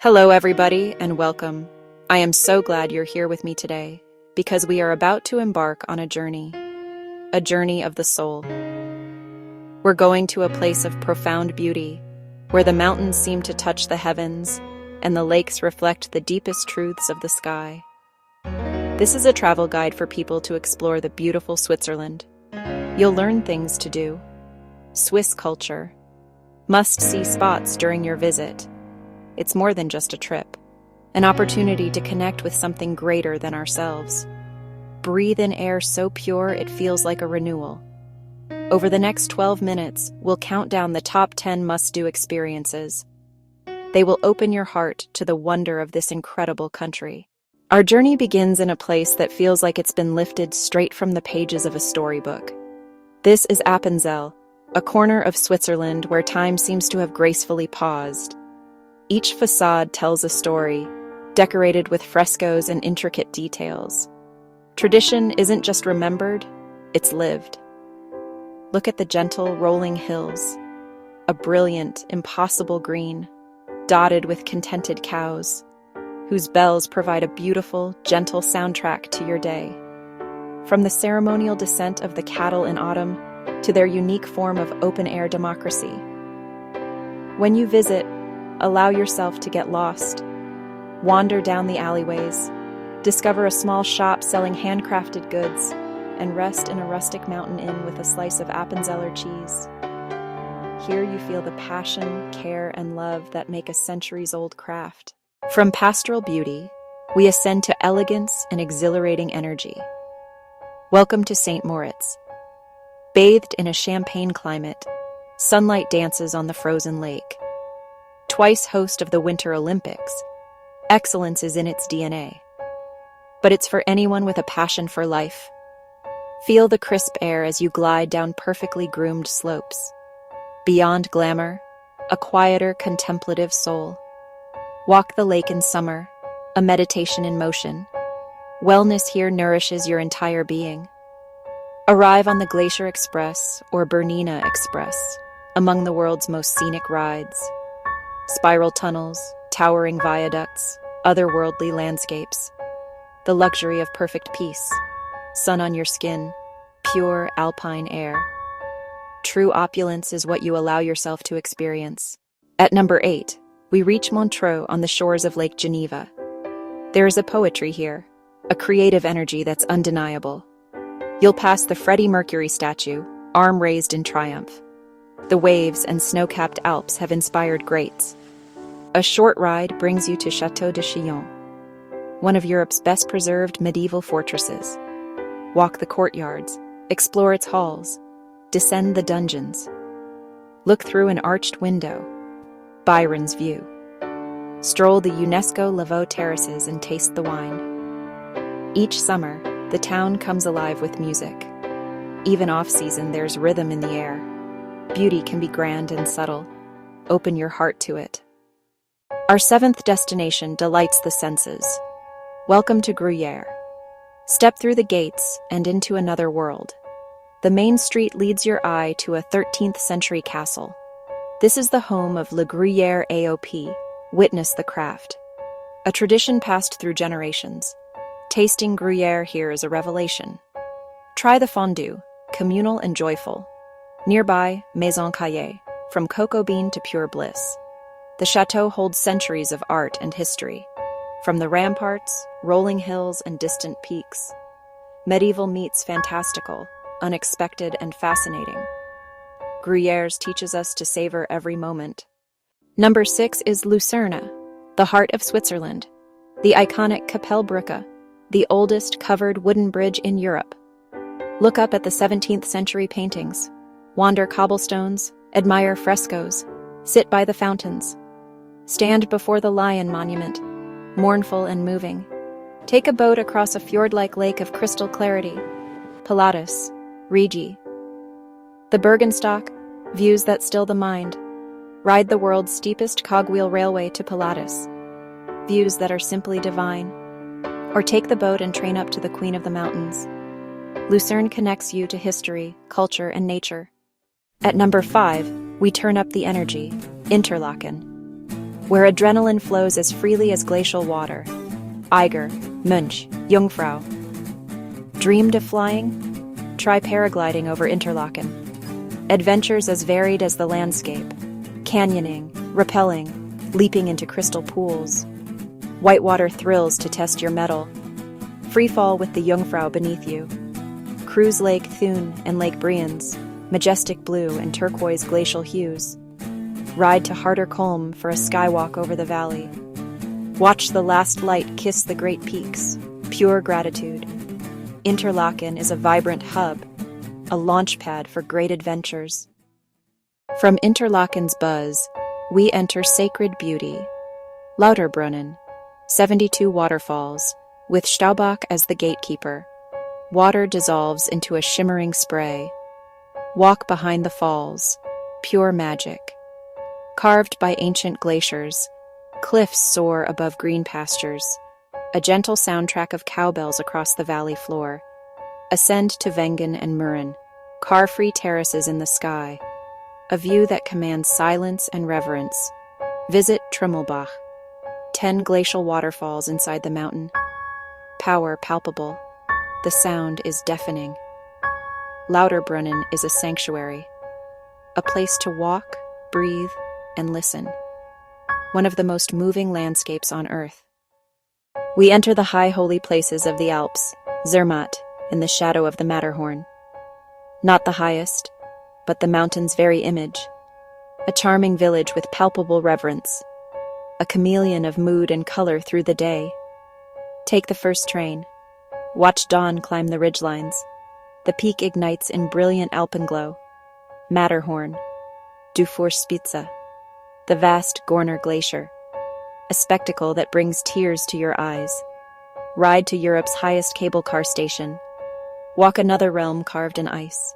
Hello, everybody, and welcome. I am so glad you're here with me today because we are about to embark on a journey of the soul. We're going to a place of profound beauty where the mountains seem to touch the heavens and the lakes reflect the deepest truths of the sky. This is a travel guide for people to explore the beautiful Switzerland. You'll learn things to do, Swiss culture, must-see spots during your visit. It's more than just a trip, an opportunity to connect with something greater than ourselves. Breathe in air so pure it feels like a renewal. Over the next 12 minutes, we'll count down the top 10 must-do experiences. They will open your heart to the wonder of this incredible country. Our journey begins in a place that feels like it's been lifted straight from the pages of a storybook. This is Appenzell, a corner of Switzerland where time seems to have gracefully paused. Each facade tells a story, decorated with frescoes and intricate details. Tradition isn't just remembered, it's lived. Look at the gentle, rolling hills, a brilliant, impossible green, dotted with contented cows, whose bells provide a beautiful, gentle soundtrack to your day. From the ceremonial descent of the cattle in autumn to their unique form of open-air democracy. When you visit, allow yourself to get lost. Wander down the alleyways, discover a small shop selling handcrafted goods, and rest in a rustic mountain inn with a slice of Appenzeller cheese. Here you feel the passion, care, and love that make a centuries-old craft. From pastoral beauty, we ascend to elegance and exhilarating energy. Welcome to St. Moritz. Bathed in a champagne climate, sunlight dances on the frozen lake. Twice host of the Winter Olympics, excellence is in its DNA. But it's for anyone with a passion for life. Feel the crisp air as you glide down perfectly groomed slopes. Beyond glamour, a quieter, contemplative soul. Walk the lake in summer, a meditation in motion. Wellness here nourishes your entire being. Arrive on the Glacier Express or Bernina Express, among the world's most scenic rides. Spiral tunnels, towering viaducts, otherworldly landscapes. The luxury of perfect peace. Sun on your skin, pure alpine air. True opulence is what you allow yourself to experience. At number 8, we reach Montreux on the shores of Lake Geneva. There is a poetry here, a creative energy that's undeniable. You'll pass the Freddie Mercury statue, arm raised in triumph. The waves and snow-capped Alps have inspired greats. A short ride brings you to Château de Chillon, one of Europe's best-preserved medieval fortresses. Walk the courtyards, explore its halls, descend the dungeons. Look through an arched window, Byron's view. Stroll the UNESCO Lavaux terraces and taste the wine. Each summer, the town comes alive with music. Even off-season, there's rhythm in the air. Beauty can be grand and subtle. Open your heart to it. Our 7th destination delights the senses. Welcome to Gruyère. Step through the gates and into another world. The main street leads your eye to a 13th century castle. This is the home of Le Gruyère AOP, witness the craft. A tradition passed through generations. Tasting Gruyère here is a revelation. Try the fondue, communal and joyful. Nearby, Maison Caillé, from cocoa bean to pure bliss. The chateau holds centuries of art and history. From the ramparts, rolling hills, and distant peaks. Medieval meets fantastical, unexpected, and fascinating. Gruyère's teaches us to savor every moment. Number 6 is Lucerne, the heart of Switzerland. The iconic Kapellbrücke, the oldest covered wooden bridge in Europe. Look up at the 17th century paintings. Wander cobblestones, admire frescoes, sit by the fountains. Stand before the Lion Monument, mournful and moving. Take a boat across a fjord-like lake of crystal clarity. Pilatus, Rigi. The Bergenstock, views that still the mind. Ride the world's steepest cogwheel railway to Pilatus, views that are simply divine. Or take the boat and train up to the Queen of the Mountains. Lucerne connects you to history, culture, and nature. At number 5, we turn up the energy, Interlaken. where adrenaline flows as freely as glacial water. Eiger, Mönch, Jungfrau. Dreamed of flying? Try paragliding over Interlaken. Adventures as varied as the landscape. Canyoning, rappelling, leaping into crystal pools. Whitewater thrills to test your mettle. Free fall with the Jungfrau beneath you. Cruise Lake Thun and Lake Brienz, majestic blue and turquoise glacial hues. Ride to Harderkolm for a skywalk over the valley. Watch the last light kiss the great peaks, pure gratitude. Interlaken is a vibrant hub, a launch pad for great adventures. From Interlaken's buzz, we enter sacred beauty. Lauterbrunnen, 72 waterfalls, with Staubach as the gatekeeper. Water dissolves into a shimmering spray. Walk behind the falls, pure magic. Carved by ancient glaciers, cliffs soar above green pastures. A gentle soundtrack of cowbells across the valley floor. Ascend to Wengen and Mürren, car-free terraces in the sky. A view that commands silence and reverence. Visit Trümmelbach, 10 glacial waterfalls inside the mountain. Power palpable. The sound is deafening. Lauterbrunnen is a sanctuary, a place to walk, breathe, and listen. One of the most moving landscapes on Earth. We enter the high holy places of the Alps, Zermatt, in the shadow of the Matterhorn. Not the highest, but the mountain's very image. A charming village with palpable reverence. A chameleon of mood and color through the day. Take the first train. Watch dawn climb the ridgelines. The peak ignites in brilliant alpenglow. Matterhorn, Dufourspitze, the vast Gorner Glacier. A spectacle that brings tears to your eyes. Ride to Europe's highest cable car station. Walk another realm carved in ice.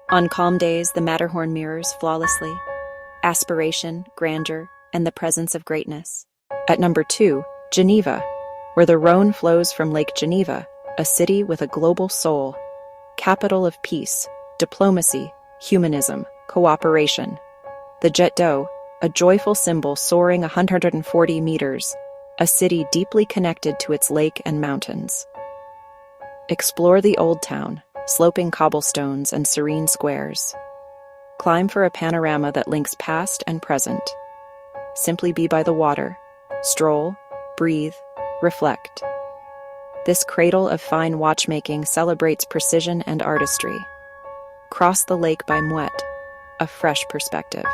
On calm days, the Matterhorn mirrors flawlessly. Aspiration, grandeur, and the presence of greatness. At number 2, Geneva, where the Rhone flows from Lake Geneva, a city with a global soul. Capital of peace, diplomacy, humanism, cooperation. The Jet d'eau, a joyful symbol soaring 140 meters, a city deeply connected to its lake and mountains. Explore the Old Town, sloping cobblestones and serene squares. Climb for a panorama that links past and present. Simply be by the water, stroll, breathe, reflect. This cradle of fine watchmaking celebrates precision and artistry. Cross the lake by Muette, a fresh perspective.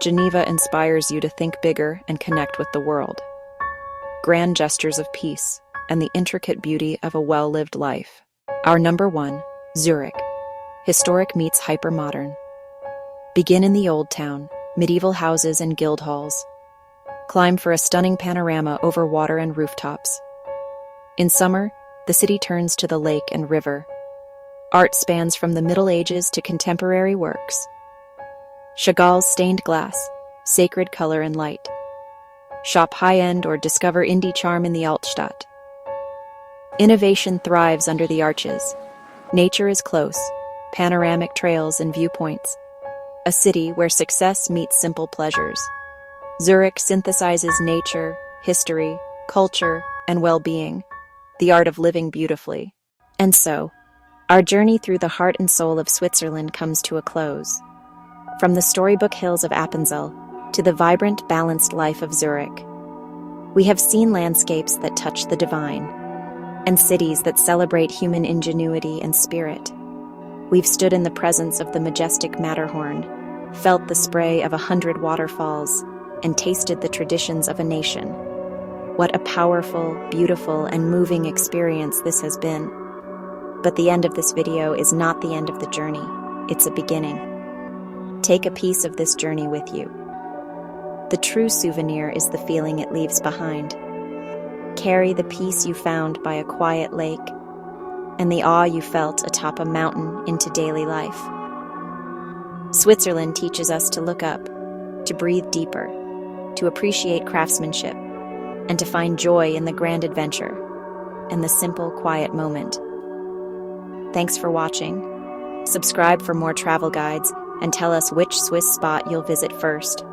Geneva inspires you to think bigger and connect with the world. Grand gestures of peace and the intricate beauty of a well-lived life. Our number 1, Zurich. Historic meets hypermodern. Begin in the Old Town, medieval houses and guild halls. Climb for a stunning panorama over water and rooftops. In summer, the city turns to the lake and river. Art spans from the Middle Ages to contemporary works. Chagall's stained glass, sacred color and light. Shop high-end or discover indie charm in the Altstadt. Innovation thrives under the arches. Nature is close, panoramic trails and viewpoints. A city where success meets simple pleasures. Zurich synthesizes nature, history, culture, and well-being, the art of living beautifully. And so, our journey through the heart and soul of Switzerland comes to a close. From the storybook hills of Appenzell to the vibrant, balanced life of Zurich, we have seen landscapes that touch the divine, and cities that celebrate human ingenuity and spirit. We've stood in the presence of the majestic Matterhorn, felt the spray of 100 waterfalls, and tasted the traditions of a nation. What a powerful, beautiful, and moving experience this has been. But the end of this video is not the end of the journey. It's a beginning. Take a piece of this journey with you. The true souvenir is the feeling it leaves behind. Carry the peace you found by a quiet lake and the awe you felt atop a mountain into daily life. Switzerland teaches us to look up, to breathe deeper, to appreciate craftsmanship, and to find joy in the grand adventure and the simple, quiet moment. Thanks for watching. Subscribe for more travel guides and tell us which Swiss spot you'll visit first.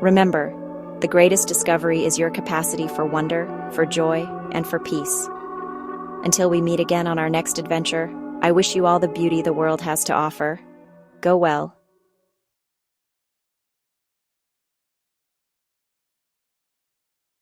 Remember, the greatest discovery is your capacity for wonder, for joy, and for peace. Until we meet again on our next adventure, I wish you all the beauty the world has to offer. Go well.